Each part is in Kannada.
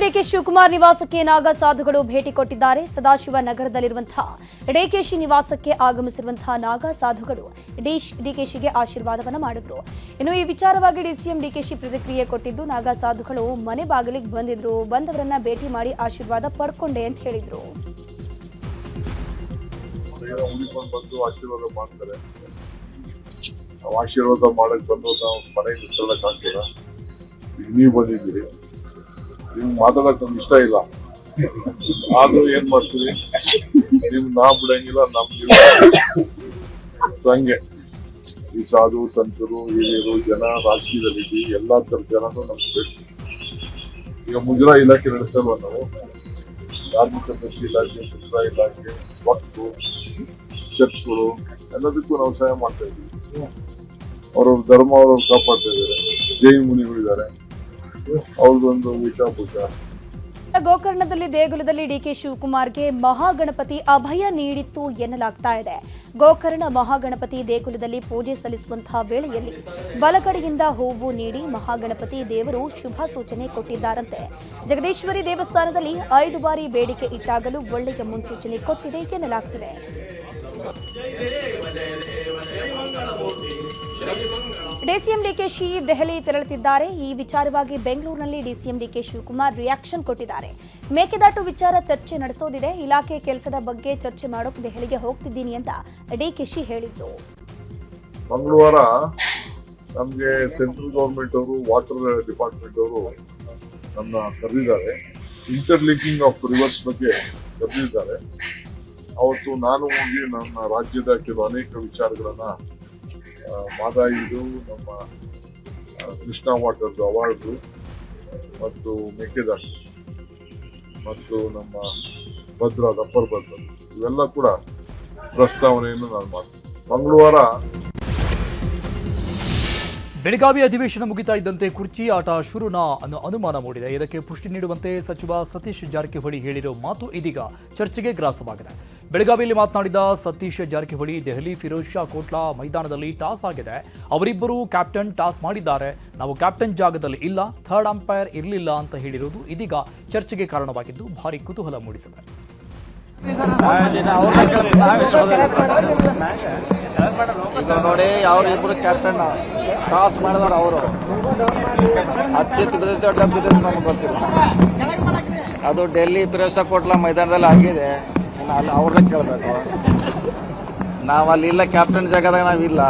ಡಿಕೆ ಶಿವಕುಮಾರ್ ನಿವಾಸಕ್ಕೆ ನಾಗಾ ಸಾಧುಗಳು ಭೇಟಿ ಕೊಟ್ಟಿದ್ದಾರೆ. ಸದಾಶಿವ ನಗರದಲ್ಲಿರುವಂತಹ ಡಿಕೆಶಿ ನಿವಾಸಕ್ಕೆ ಆಗಮಿಸಿರುವಂತಹ ನಾಗಾ ಸಾಧುಗಳು ಡಿಕೆಶಿಗೆ ಆಶೀರ್ವಾದವನ್ನ ಮಾಡಿದ್ರು. ಇನ್ನು ಈ ವಿಚಾರವಾಗಿ ಡಿಸಿಎಂ ಡಿಕೆಶಿ ಪ್ರತಿಕ್ರಿಯೆ ಕೊಟ್ಟಿದ್ದು, ನಾಗಾ ಸಾಧುಗಳು ಮನೆ ಬಾಗಿಲಿಗೆ ಬಂದಿದ್ರು, ಬಂದವರನ್ನ ಭೇಟಿ ಮಾಡಿ ಆಶೀರ್ವಾದ ಪಡ್ಕೊಂಡೆ ಅಂತ ಹೇಳಿದ್ರು. ಆಶೀರ್ವಾದ ಮಾಡಕ್ ಬಂದು ನಾವು ಮನೆಗೆ ನಿಂತ್ಕೊಳ್ಳಕ್ಕಾಗ್ತದ? ನೀವು ಬಂದಿದ್ದೀರಿ, ನಿಮ್ಗೆ ಮಾತಾಡಕ್ ನಮ್ಗೆ ಇಷ್ಟ ಇಲ್ಲ, ಆದ್ರೂ ಏನ್ ಮಾಡ್ತೀವಿ, ನಿಮ್ ನಾ ಬಿಡಂಗಿಲ್ಲ, ಹಂಗೆ ಈ ಸಾಧು ಸಂತರು ಹಿರಿಯರು ಜನ ರಾಜಕೀಯದಲ್ಲಿ ಎಲ್ಲಾ ತರ ಜನನು ನಮ್ಗೆ ಬೇಕು. ಈಗ ಮುಜರಾ ಇಲಾಖೆ ನಡೆಸಲ್ವ ನಾವು, ಧಾರ್ಮಿಕ ದೃಷ್ಟಿ ಇಲಾಖೆ, ಮುಜರಾ ಇಲಾಖೆ, ವಕ್ಫು, ಚರ್ಚ್ಗಳು ಎಲ್ಲದಕ್ಕೂ ನಾವು ಸಹಾಯ ಮಾಡ್ತಾ ಇದ್ದೀವಿ. ಅವ್ರವ್ರ ಧರ್ಮ ಅವ್ರವ್ರು ಕಾಪಾಡ್ತಾ ಇದ್ದಾರೆ. ಜೈನ ಮುನಿಗಳಿದ್ದಾರೆ, ಅವ್ರದ್ದೊಂದು ಊಟ. ಗೋಕರ್ಣದಲ್ಲಿ ದೇಗುಲದಲ್ಲಿ ಡಿಕೆ ಶಿವಕುಮಾರ್ಗೆ ಮಹಾಗಣಪತಿ ಅಭಯ ನೀಡಿತ್ತು ಎನ್ನಲಾಗ್ತಾ ಇದೆ. ಗೋಕರ್ಣ ಮಹಾಗಣಪತಿ ದೇಗುಲದಲ್ಲಿ ಪೂಜೆ ಸಲ್ಲಿಸುವಂತಹ ವೇಳೆಯಲ್ಲಿ ಬಲಗಡೆಯಿಂದ ಹೂವು ನೀಡಿ ಮಹಾಗಣಪತಿ ದೇವರು ಶುಭ ಸೂಚನೆ ಕೊಟ್ಟಿದ್ದಾರಂತೆ. ಜಗದೀಶ್ವರಿ ದೇವಸ್ಥಾನದಲ್ಲಿ 5 ಬಾರಿ ಬೇಡಿಕೆ ಇಟ್ಟಾಗಲೂ ಒಳ್ಳೆಯ ಮುನ್ಸೂಚನೆ ಕೊಟ್ಟಿದೆ ಎನ್ನಲಾಗ್ತಿದೆ. ಡಿಸಿಎಂ ಡಿಕೆಶಿ ದೆಹಲಿ ತೆರಳುತ್ತಿದ್ದಾರೆ. ಈ ವಿಚಾರವಾಗಿ ಬೆಂಗಳೂರಿನಲ್ಲಿ ಡಿಸಿಎಂ ಡಿಕೆ ಶಿವಕುಮಾರ್ ರಿಯಾಕ್ಷನ್ ಕೊಟ್ಟಿದ್ದಾರೆ. ಮೇಕೆದಾಟು ವಿಚಾರ ಚರ್ಚೆ ನಡೆಸೋದಿದೆ, ಇಲಾಖೆ ಕೆಲಸದ ಬಗ್ಗೆ ಚರ್ಚೆ ಮಾಡೋಕೆ ದೆಹಲಿಗೆ ಹೋಗ್ತಿದ್ದೀನಿ ಅಂತ ಡಿಕೆಶಿ ಹೇಳಿದ್ರು. ಮಂಗಳವಾರ ನಮ್ಗೆ ಸೆಂಟ್ರಲ್ ಗವರ್ಮೆಂಟ್ ಅವರು, ವಾಟರ್ ಡಿಪಾರ್ಟ್ಮೆಂಟ್ ಅವರು ನನ್ನ ಕರೆದಿದ್ದಾರೆ. ಇಂಟರ್ಲಿಂಕಿಂಗ್ ಆಫ್ ರಿವರ್ಸ್ ಬಗ್ಗೆ ಕರೆದಿದ್ದಾರೆ. ಅವತ್ತು ನಾನು ಹೋಗಿ ನನ್ನ ರಾಜ್ಯದ ಕೆಲವು ಅನೇಕ ವಿಚಾರಗಳನ್ನ ಮಾದಾಯಿದು, ನಮ್ಮ ಕೃಷ್ಣಾ ವಾಟರ್ದು ಅವಾರ್ಡು ಮತ್ತು ಮೇಕೆದಾಟು ಮತ್ತು ನಮ್ಮ ಭದ್ರಾದ ಅಪ್ಪರ್ ಭದ್ರ ಇವೆಲ್ಲ ಕೂಡ ಪ್ರಸ್ತಾವನೆಯನ್ನು ನಾನು ಮಾಡ್ತೀನಿ. ಮಂಗಳವಾರ ಬೆಳಗಾವಿ ಅಧಿವೇಶನ ಮುಗಿತಾ ಇದ್ದಂತೆ ಕುರ್ಚಿ ಆಟ ಶುರುನಾ ಅನ್ನೋ ಅನುಮಾನ ಮೂಡಿದೆ. ಇದಕ್ಕೆ ಪುಷ್ಟಿ ನೀಡುವಂತೆ ಸಚಿವ ಸತೀಶ್ ಜಾರಕಿಹೊಳಿ ಹೇಳಿರೋ ಮಾತು ಇದೀಗ ಚರ್ಚೆಗೆ ಗ್ರಾಸವಾಗಿದೆ. ಬೆಳಗಾವಿಯಲ್ಲಿ ಮಾತನಾಡಿದ ಸತೀಶ್ ಜಾರಕಿಹೊಳಿ, ದೆಹಲಿ ಫಿರೋಜ್ ಶಾ ಕೋಟ್ಲಾ ಮೈದಾನದಲ್ಲಿ ಟಾಸ್ ಆಗಿದೆ, ಅವರಿಬ್ಬರು ಕ್ಯಾಪ್ಟನ್ ಟಾಸ್ ಮಾಡಿದ್ದಾರೆ, ನಾವು ಕ್ಯಾಪ್ಟನ್ ಜಾಗದಲ್ಲಿ ಇಲ್ಲ, ಥರ್ಡ್ ಅಂಪೈರ್ ಇರಲಿಲ್ಲ ಅಂತ ಹೇಳಿರುವುದು ಇದೀಗ ಚರ್ಚೆಗೆ ಕಾರಣವಾಗಿದ್ದು ಭಾರಿ ಕುತೂಹಲ ಮೂಡಿಸಿದೆ. ಈಗ ನೋಡಿ, ಅವರಿಬ್ರು ಕ್ಯಾಪ್ಟನ್ ಟಾಸ್ ಮಾಡಿದವ್ರು, ಅವರು ಅಚ್ಚಿತ್ ಬಿದ್ದೈತೆ ಡಬ್ ಬಿದ್ದೈತೆ ನಮ್ಗೆ ಗೊತ್ತಿಲ್ಲ. ಅದು ಡೆಲ್ಲಿ ಫಿರೋಜ್ ಕೋಟ್ಲಾ ಮೈದಾನದಲ್ಲಿ ಆಗಿದೆ, ಅಲ್ಲಿ ಅವ್ರನ್ನ ಕೇಳಬೇಕು. ನಾವು ಅಲ್ಲಿ ಇಲ್ಲ, ಕ್ಯಾಪ್ಟನ್ ಜಾಗದಾಗ ನಾವಿಲ್ಲ,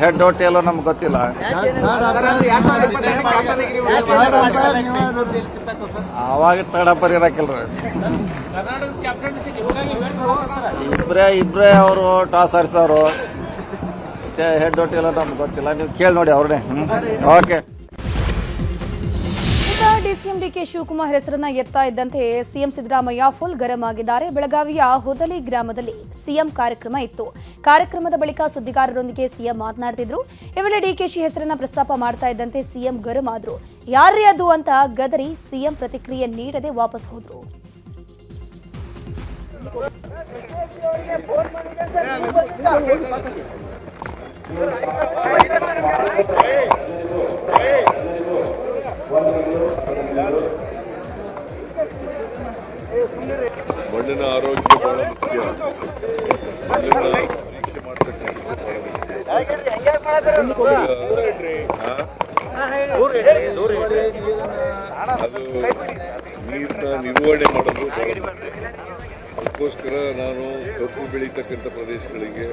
ಹೆಡ್ ಟೇಲೋ ನಮ್ಗೆ ಗೊತ್ತಿಲ್ಲ. ಅವಾಗ ತರ್ಡ್ ಅಂಪೈರ್ ಇರಾಕಿಲ್ರಿ, ಇಬ್ರೇ ಅವರು ಟಾಸ್ ಆರಿಸೋರು, ಹೆಡ್ ಟೇಲೋ ನಮ್ಗೆ ಗೊತ್ತಿಲ್ಲ. ನೀವು ಕೇಳಿ ನೋಡಿ ಅವ್ರನ್ನೇ. ಓಕೆ. ಡಿಸಿಎಂ ಡಿಕೆ ಶಿವಕುಮಾರ್ ಹೆಸರನ್ನ ಎತ್ತಾ ಇದ್ದಂತೆ ಸಿಎಂ ಸಿದ್ದರಾಮಯ್ಯ ಫುಲ್ ಗರಂ ಆಗಿದ್ದಾರೆ. ಬೆಳಗಾವಿಯ ಹುದಲಿ ಗ್ರಾಮದಲ್ಲಿ ಸಿಎಂ ಕಾರ್ಯಕ್ರಮ ಇತ್ತು. ಕಾರ್ಯಕ್ರಮದ ಬಳಿಕ ಸುದ್ದಿಗಾರರೊಂದಿಗೆ ಸಿಎಂ ಮಾತನಾಡ್ತಿದ್ರು. ಈ ವೇಳೆ ಡಿಕೆಶಿ ಹೆಸರನ್ನ ಪ್ರಸ್ತಾಪ ಮಾಡ್ತಾ ಇದ್ದಂತೆ ಸಿಎಂ ಗರಂ ಆದ್ರು. ಯಾರೇ ಅದು ಅಂತ ಗದರಿ ಸಿಎಂ ಪ್ರತಿಕ್ರಿಯೆ ನೀಡದೆ ವಾಪಸ್ ಹೋದ್ರು. ಮಣ್ಣಿನ ಆರೋಗ್ಯ ಬಹಳ ಮುಖ್ಯ. ಮಣ್ಣಿನ ಪರೀಕ್ಷೆ ಮಾಡ್ತಕ್ಕಂಥದ್ದು ಬಹಳ ಮುಖ್ಯ. ಅದು ನೀರನ್ನ ನಿರ್ವಹಣೆ ಮಾಡೋದು ಬಹಳ ಮುಖ್ಯ. ಅದಕ್ಕೋಸ್ಕರ ನಾನು ಕಬ್ಬು ಬೆಳೀತಕ್ಕಂಥ ಪ್ರದೇಶಗಳಿಗೆ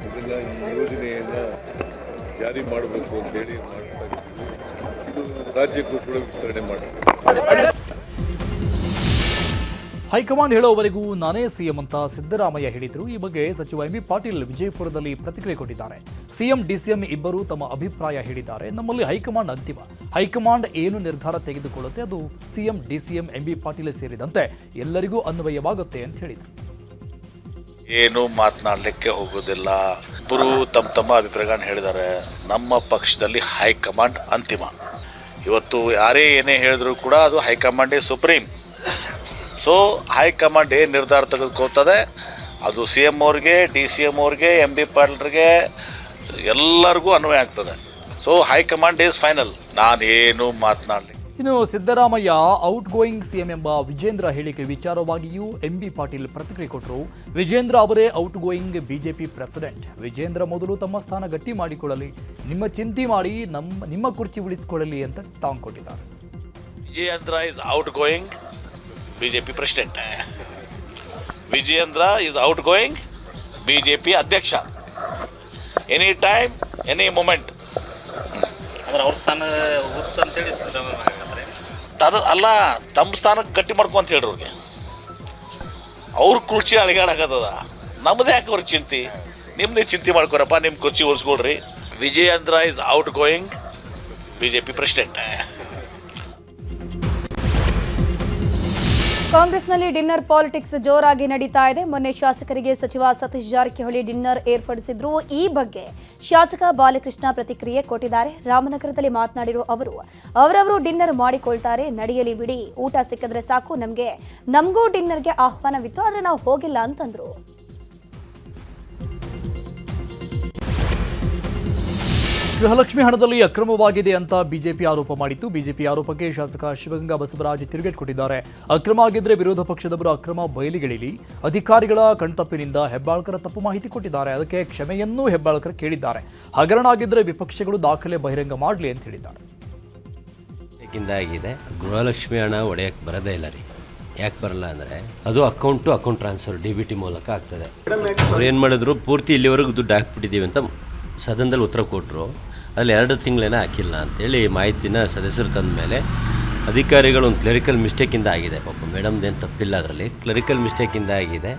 ಇದನ್ನ ಈ ಯೋಜನೆಯನ್ನು ಜಾರಿ ಮಾಡಬೇಕು ಅಂತೇಳಿ ಮಾಡ್ತಾ ಇದ್ದೀವಿ. ಇದು ರಾಜ್ಯಕ್ಕೂ ಕೂಡ ವಿಸ್ತರಣೆ ಮಾಡಬೇಕು. ಹೈಕಮಾಂಡ್ ಹೇಳೋವರೆಗೂ ನಾನೇ ಸಿಎಂ ಅಂತ ಸಿದ್ದರಾಮಯ್ಯ ಹೇಳಿದ್ರು. ಈ ಬಗ್ಗೆ ಸಚಿವ ಎಂಬಿ ಪಾಟೀಲ್ ವಿಜಯಪುರದಲ್ಲಿ ಪ್ರತಿಕ್ರಿಯೆ ಕೊಟ್ಟಿದ್ದಾರೆ. ಸಿಎಂ ಡಿಸಿಎಂ ಇಬ್ಬರು ತಮ್ಮ ಅಭಿಪ್ರಾಯ ಹೇಳಿದ್ದಾರೆ. ನಮ್ಮಲ್ಲಿ ಹೈಕಮಾಂಡ್ ಅಂತಿಮ, ಹೈಕಮಾಂಡ್ ಏನು ನಿರ್ಧಾರ ತೆಗೆದುಕೊಳ್ಳುತ್ತೆ ಅದು ಸಿಎಂ ಡಿಸಿಎಂ ಎಂಬಿ ಪಾಟೀಲ್ ಸೇರಿದಂತೆ ಎಲ್ಲರಿಗೂ ಅನ್ವಯವಾಗುತ್ತೆ ಅಂತ ಹೇಳಿದರು. ಏನು ಮಾತನಾಡಲಿಕ್ಕೆ ಹೋಗೋದಿಲ್ಲ, ಇಬ್ಬರು ತಮ್ಮ ಅಭಿಪ್ರಾಯಗಳನ್ನು ಹೇಳಿದ್ದಾರೆ. ನಮ್ಮ ಪಕ್ಷದಲ್ಲಿ ಹೈಕಮಾಂಡ್ ಅಂತಿಮ. ಇವತ್ತು ಯಾರೇ ಏನೇ ಹೇಳಿದ್ರು ಕೂಡ ಅದು ಹೈಕಮಾಂಡೇ ಸುಪ್ರೀಂ. ಸೊ ಹೈಕಮಾಂಡ್ ಏನು ನಿರ್ಧಾರ ತೆಗೆದುಕೊಳ್ತದೆ ಅದು ಸಿ ಎಮ್ ಅವ್ರಿಗೆ, ಡಿ ಸಿ ಎಮ್ ಅವ್ರಿಗೆ, ಎಮ್ ಬಿ ಪಾಟೀಲ್ರಿಗೆ ಎಲ್ಲರಿಗೂ ಅನ್ವಯ ಆಗ್ತದೆ. So high command is final. ನಾನೇನು ಮಾತನಾಡಲಿ. ಇನ್ನು ಸಿದ್ದರಾಮಯ್ಯ ಔಟ್ ಗೋಯಿಂಗ್ ಸಿಎಂ ಎಂಬ ವಿಜೇಂದ್ರ ಹೇಳಿಕೆ ವಿಚಾರವಾಗಿಯೂ ಎಂಬಿ ಪಾಟೀಲ್ ಪ್ರತಿಕ್ರಿಯೆ ಕೊಟ್ಟರು. ವಿಜೇಂದ್ರ ಅವರೇ outgoing BJP president. Vijendra ಮೊದಲು ತಮ್ಮ ಸ್ಥಾನ ಗಟ್ಟಿ ಮಾಡಿಕೊಳ್ಳಲಿ, ನಿಮ್ಮ ಚಿಂತೆ ಮಾಡಿ ನಿಮ್ಮ ಕುರ್ಚಿ ಉಳಿಸಿಕೊಳ್ಳಲಿ ಅಂತ ಟಾಂಗ್ ಕೊಟ್ಟಿದ್ದಾರೆ. Vijayendra is outgoing BJP president. Vijayendra is outgoing BJP ಅಧ್ಯಕ್ಷ. Any time any moment. ಅವ್ರ ಸ್ಥಾನ ಅಂತೇಳಿ ಅಲ್ಲ, ತಮ್ಮ ಸ್ಥಾನಕ್ಕೆ ಗಟ್ಟಿ ಮಾಡ್ಕೊಂತ ಹೇಳ್ರಿ ಅವ್ರಿಗೆ. ಅವ್ರ ಕುರ್ಚಿ ಅಳಿಗಾಡಕತ್ತದ, ನಮ್ದು ಯಾಕೆ ಅವ್ರ ಚಿಂತೆ? ನಿಮ್ದೇ ಚಿಂತೆ ಮಾಡ್ಕೊರಪ್ಪ, ನಿಮ್ಮ ಕುರ್ಚಿ ಉಳಿಸ್ಕೊಳ್ರಿ. Vijayendra is outgoing BJP president. ಕಾಂಗ್ರೆಸ್ನಲ್ಲಿ ಡಿನ್ನರ್ ಪಾಲಿಟಿಕ್ಸ್ ಜೋರಾಗಿ ನಡೀತಾ ಇದೆ. ಮೊನ್ನೆ ಶಾಸಕರಿಗೆ ಸಚಿವ ಸತೀಶ್ ಜಾರಕಿಹೊಳಿ ಡಿನ್ನರ್ ಏರ್ಪಡಿಸಿದ್ರು. ಈ ಬಗ್ಗೆ ಶಾಸಕ ಬಾಲಕೃಷ್ಣ ಪ್ರತಿಕ್ರಿಯೆ ಕೊಟ್ಟಿದ್ದಾರೆ. ರಾಮನಗರದಲ್ಲಿ ಮಾತನಾಡಿರುವ ಅವರು, ಅವರವರು ಡಿನ್ನರ್ ಮಾಡಿಕೊಳ್ತಾರೆ, ನಡೆಯಲಿ ಬಿಡಿ, ಊಟ ಸಿಕ್ಕಿದ್ರೆ ಸಾಕು, ನಮಗೂ ಡಿನ್ನರ್ಗೆ ಆಹ್ವಾನವಿತ್ತು, ಆದರೆ ನಾವು ಹೋಗಿಲ್ಲ ಅಂತಂದ್ರು. ಗೃಹಲಕ್ಷ್ಮಿ ಹಣದಲ್ಲಿ ಅಕ್ರಮವಾಗಿದೆ ಅಂತ ಬಿಜೆಪಿ ಆರೋಪ ಮಾಡಿತ್ತು. ಬಿಜೆಪಿ ಆರೋಪಕ್ಕೆ ಶಾಸಕ ಶಿವಗಂಗಾ ಬಸವರಾಜ್ ತಿರುಗೇಟು ಕೊಟ್ಟಿದ್ದಾರೆ. ಅಕ್ರಮ ಆಗಿದ್ರೆ ವಿರೋಧ ಪಕ್ಷದವರು ಅಕ್ರಮ ಬಯಲಿಗೆಳಿಲಿ. ಅಧಿಕಾರಿಗಳ ಕಣ್ತಪ್ಪಿನಿಂದ ಹೆಬ್ಬಾಳ್ಕರ್ ತಪ್ಪು ಮಾಹಿತಿ ಕೊಟ್ಟಿದ್ದಾರೆ, ಅದಕ್ಕೆ ಕ್ಷಮೆಯನ್ನೂ ಹೆಬ್ಬಾಳ್ಕರ್ ಕೇಳಿದ್ದಾರೆ. ಹಗರಣ ಆಗಿದ್ರೆ ವಿಪಕ್ಷಗಳು ದಾಖಲೆ ಬಹಿರಂಗ ಮಾಡಲಿ ಅಂತ ಹೇಳಿದ್ದಾರೆ. ಆಗಿದೆ ಗೃಹಲಕ್ಷ್ಮಿ ಹಣ ಒಡೆಯಕ್ಕೆ ಬರೋದೇ ಇಲ್ಲ ರೀ. ಯಾಕೆ ಬರಲ್ಲ ಅಂದರೆ ಅದು ಅಕೌಂಟ್ ಟ್ರಾನ್ಸ್ಫರ್ DBT ಮೂಲಕ ಆಗ್ತದೆ. ಅವ್ರು ಏನು ಮಾಡಿದ್ರು, ಪೂರ್ತಿ ಇಲ್ಲಿವರೆಗೂ ದುಡ್ಡು ಹಾಕ್ಬಿಟ್ಟಿದ್ದೀವಿ ಅಂತ ಸದನದಲ್ಲಿ ಉತ್ತರ ಕೊಟ್ಟರು. ಅಲ್ಲಿ 2 ತಿಂಗಳೇನೋ ಹಾಕಿಲ್ಲ ಅಂತೇಳಿ ಮಾಹಿತಿನ ಸದಸ್ಯರು ತಂದ ಮೇಲೆ ಅಧಿಕಾರಿಗಳು ಒಂದು ಕ್ಲರಿಕಲ್ ಮಿಸ್ಟೇಕಿಂದ ಆಗಿದೆ. ಪಾಪ ಮೇಡಮ್ದೇನು ತಪ್ಪಿಲ್ಲ, ಅದರಲ್ಲಿ ಕ್ಲರಿಕಲ್ ಮಿಸ್ಟೇಕಿಂದ ಆಗಿದೆ.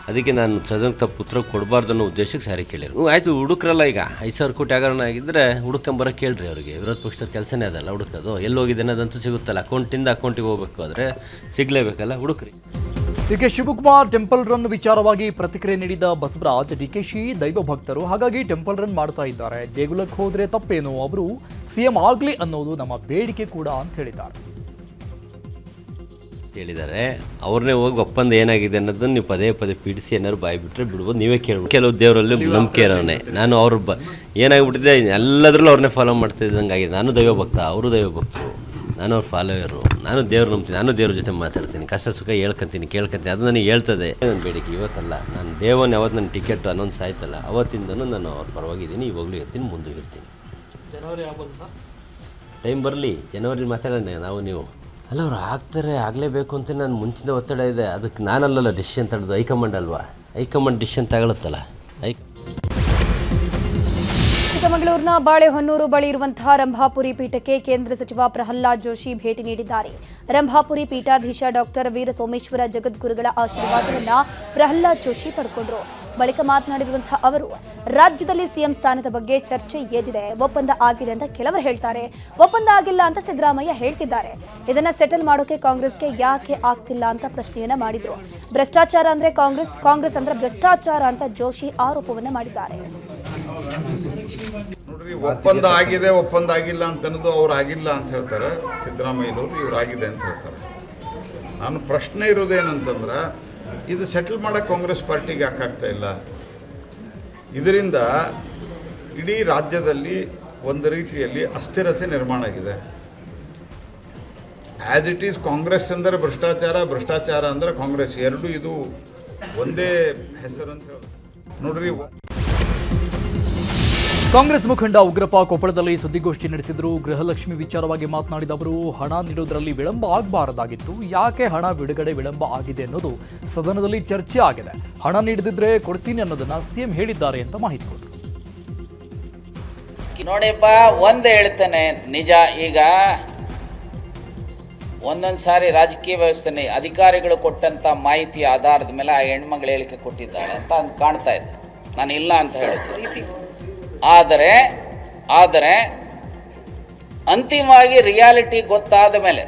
ಅದಕ್ಕೆ ನಾನು ಸದನಕ್ಕೆ ತಪ್ಪು ಉತ್ತರ ಕೊಡಬಾರ್ದು ಅನ್ನೋ ಉದ್ದೇಶಕ್ಕೆ ಸಾರಿ ಕೇಳಿರು. ಆಯಿತು, ಹುಡುಕ್ರಲ್ಲ, ಈಗ 5,000 ಕೋಟಿ ಹಗರಣ ಆಗಿದ್ದರೆ ಹುಡುಕಂಬರೋಕೆ ಕೇಳ್ರಿ ಅವರಿಗೆ. ವಿರೋಧ ಪಕ್ಷದ ಕೆಲಸನೇ ಅದಲ್ಲ ಹುಡುಕೋದು. ಎಲ್ಲಿ ಹೋಗಿದೆ ಅನ್ನೋದಂತೂ ಸಿಗುತ್ತಲ್ಲ, ಅಕೌಂಟಿಂದ ಅಕೌಂಟಿಗೆ ಹೋಗಬೇಕು, ಆದರೆ ಸಿಗಲೇಬೇಕಲ್ಲ, ಹುಡುಕ್ರಿ. ಡಿಕೆ ಶಿವಕುಮಾರ್ ಟೆಂಪಲ್ ರನ್ ವಿಚಾರವಾಗಿ ಪ್ರತಿಕ್ರಿಯೆ ನೀಡಿದ ಬಸವರಾಜ್, ಡಿಕೆಶಿ ದೈವ ಭಕ್ತರು, ಹಾಗಾಗಿ ಟೆಂಪಲ್ ರನ್ ಮಾಡ್ತಾ ಇದ್ದಾರೆ, ದೇಗುಲಕ್ಕೆ ಹೋದ್ರೆ ತಪ್ಪೇನು, ಅವರು ಸಿಎಂ ಆಗಲಿ ಅನ್ನೋದು ನಮ್ಮ ಬೇಡಿಕೆ ಕೂಡ ಅಂತ ಹೇಳಿದ್ದಾರೆ. ಅವ್ರನ್ನೇ ಹೋಗಿ ಒಪ್ಪಂದ ಏನಾಗಿದೆ ಅನ್ನೋದನ್ನು ನೀವು ಪದೇ ಪದೇ ಪೀಡಿಸಿ ಏನಾದ್ರು ಬಾಯಿ ಬಿಟ್ಟರೆ ಬಿಡ್ಬೋದು, ನೀವೇ ಕೇಳ್ಬೋದು. ಕೆಲವು ದೇವರಲ್ಲಿ ನಂಬಿಕೆ ಇರೋನೆ. ನಾನು ಅವ್ರ ಏನಾಗ್ಬಿಟ್ಟಿದೆ, ಎಲ್ಲದರಲ್ಲೂ ಅವ್ರನ್ನೇ ಫಾಲೋ ಮಾಡ್ತಾ ಇದ್ದಂಗೆ ಆಗಿದೆ. ನಾನು ದೈವ ಭಕ್ತ, ಅವರು ದೈವ ಭಕ್ತರು, ನಾನು ಅವ್ರ ಫಾಲೋಯರು, ನಾನು ದೇವ್ರು ನಂಬ್ತೀನಿ, ನಾನು ದೇವ್ರ ಜೊತೆ ಮಾತಾಡ್ತೀನಿ, ಕಷ್ಟ ಸುಖ ಕೇಳ್ಕೊತೀನಿ, ಅದು ನನಗೆ ಹೇಳ್ತದೆ. ನನ್ನ ಬೇಡಿಕೆ ಇವತ್ತಲ್ಲ, ನಾನು ದೇವನ್ ಯಾವತ್ತು ನನ್ನ ಟಿಕೆಟ್ ಅನೌನ್ಸ್ ಆಯ್ತಲ್ಲ ಅವತ್ತಿಂದನೂ ನಾನು ಅವ್ರ ಪರವಾಗಿದ್ದೀನಿ, ಇವಾಗಲೂ ಇರ್ತೀನಿ, ಮುಂದೆ ಇರ್ತೀನಿ. ಜನವರಿ ಆಗ್ಬೋದು, ಟೈಮ್ ಬರಲಿ, ಜನವರಿ ಮಾತಾಡೋಣ ನಾವು ನೀವು. ಅಲ್ಲ, ಅವ್ರು ಆಗ್ತಾರೆ, ಆಗಲೇಬೇಕು ಅಂತ ನಾನು ಮುಂಚಿನ ಒತ್ತಡ ಇದೆ. ಅದಕ್ಕೆ ನಾನಲ್ಲ ಡಿಸಿಷನ್ ತಗೊಳ್ಳೋದು, ಹೈಕಮಾಂಡ್ ಅಲ್ವಾ, ಹೈಕಮಾಂಡ್ ಡಿಸಿಷನ್ ತಗೊಳುತ್ತಲ್ಲ. ಚಿಕ್ಕಮಗಳೂರಿನ ಬಾಳೆಹೊನ್ನೂರು ಬಳಿ ಇರುವಂತಹ ರಂಭಾಪುರಿ ಪೀಠಕ್ಕೆ ಕೇಂದ್ರ ಸಚಿವ ಪ್ರಹ್ಲಾದ್ ಜೋಶಿ ಭೇಟಿ ನೀಡಿದ್ದಾರೆ. ರಂಭಾಪುರಿ ಪೀಠಾಧೀಶ ಡಾಕ್ಟರ್ ವೀರ ಸೋಮೇಶ್ವರ ಜಗದ್ಗುರುಗಳ ಆಶೀರ್ವಾದವನ್ನು ಪ್ರಹ್ಲಾದ್ ಜೋಶಿ ಪಡ್ಕೊಂಡ್ರು. ಬಳಿಕ ಮಾತನಾಡಿರುವಂತಹ ಅವರು, ರಾಜ್ಯದಲ್ಲಿ ಸಿಎಂ ಸ್ಥಾನದ ಬಗ್ಗೆ ಚರ್ಚೆ ಎದ್ದಿದೆ, ಒಪ್ಪಂದ ಆಗಿದೆ ಅಂತ ಕೆಲವರು ಹೇಳ್ತಾರೆ, ಒಪ್ಪಂದ ಆಗಿಲ್ಲ ಅಂತ ಸಿದ್ದರಾಮಯ್ಯ ಹೇಳ್ತಿದ್ದಾರೆ. ಇದನ್ನ ಸೆಟಲ್ ಮಾಡೋಕೆ ಕಾಂಗ್ರೆಸ್ಗೆ ಯಾಕೆ ಆಗ್ತಿಲ್ಲ ಅಂತ ಪ್ರಶ್ನೆಯನ್ನ ಮಾಡಿದ್ರು. ಭ್ರಷ್ಟಾಚಾರ ಅಂದ್ರೆ ಕಾಂಗ್ರೆಸ್ ಅಂದ್ರೆ ಭ್ರಷ್ಟಾಚಾರ ಅಂತ ಜೋಶಿ ಆರೋಪವನ್ನ ಮಾಡಿದ್ದಾರೆ. ನೋಡ್ರಿ, ಒಪ್ಪಂದ ಆಗಿದೆ, ಒಪ್ಪಂದ ಆಗಿಲ್ಲ ಅಂತ ಅನ್ನೋದು ಅವ್ರು ಆಗಿಲ್ಲ ಅಂತ ಹೇಳ್ತಾರೆ, ಸಿದ್ದರಾಮಯ್ಯನವರು ಇವ್ರು ಆಗಿದೆ ಅಂತ ಹೇಳ್ತಾರೆ. ನಾನು ಪ್ರಶ್ನೆ ಇರೋದೇನಂತಂದ್ರೆ, ಇದು ಸೆಟಲ್ ಮಾಡೋಕ್ಕೆ ಕಾಂಗ್ರೆಸ್ ಪಾರ್ಟಿಗೆ ಯಾಕಾಗ್ತಾ ಇಲ್ಲ? ಇದರಿಂದ ಇಡೀ ರಾಜ್ಯದಲ್ಲಿ ಒಂದು ರೀತಿಯಲ್ಲಿ ಅಸ್ಥಿರತೆ ನಿರ್ಮಾಣ ಆಗಿದೆ. ಆ್ಯಸ್ ಇಟ್ ಈಸ್ ಕಾಂಗ್ರೆಸ್ ಅಂದರೆ ಭ್ರಷ್ಟಾಚಾರ, ಭ್ರಷ್ಟಾಚಾರ ಅಂದರೆ ಕಾಂಗ್ರೆಸ್, ಎರಡೂ ಇದು ಒಂದೇ ಹೆಸರು ಅಂತ ಹೇಳಿ. ನೋಡ್ರಿ, ಕಾಂಗ್ರೆಸ್ ಮುಖಂಡ ಉಗ್ರಪ್ಪ ಕೊಪ್ಪಳದಲ್ಲಿ ಸುದ್ದಿಗೋಷ್ಠಿ ನಡೆಸಿದ್ರು. ಗೃಹಲಕ್ಷ್ಮಿ ವಿಚಾರವಾಗಿ ಮಾತನಾಡಿದ ಅವರು, ಹಣ ನೀಡುವುದರಲ್ಲಿ ವಿಳಂಬ ಆಗಬಾರದಾಗಿತ್ತು, ಯಾಕೆ ಹಣ ಬಿಡುಗಡೆ ವಿಳಂಬ ಆಗಿದೆ ಅನ್ನೋದು ಸದನದಲ್ಲಿ ಚರ್ಚೆ ಆಗಿದೆ. ಹಣ ನೀಡದಿದ್ರೆ ಕೊಡ್ತೀನಿ ಅನ್ನೋದನ್ನ ಸಿಎಂ ಹೇಳಿದ್ದಾರೆ ಅಂತ ಮಾಹಿತಿ ಕೊಟ್ಟರು. ನೋಡಿಪ್ಪ, ಒಂದು ಹೇಳ್ತೇನೆ ನಿಜ. ಈಗ ಒಂದೊಂದು ಸಾರಿ ರಾಜಕೀಯ ವ್ಯವಸ್ಥೆ ಅಧಿಕಾರಿಗಳು ಕೊಟ್ಟಂಥ ಮಾಹಿತಿ ಆಧಾರದ ಮೇಲೆ ಆ ಹೆಣ್ಮಗಳು ಹೇಳಿಕೆ ಕೊಟ್ಟಿದ್ದಾಳೆ ಅಂತ ಕಾಣ್ತಾ ಇದೆ. ನಾನು ಇಲ್ಲ ಅಂತ ಹೇಳಿದ್ದೆ. ಆದರೆ ಅಂತಿಮವಾಗಿ ರಿಯಾಲಿಟಿ ಗೊತ್ತಾದ ಮೇಲೆ,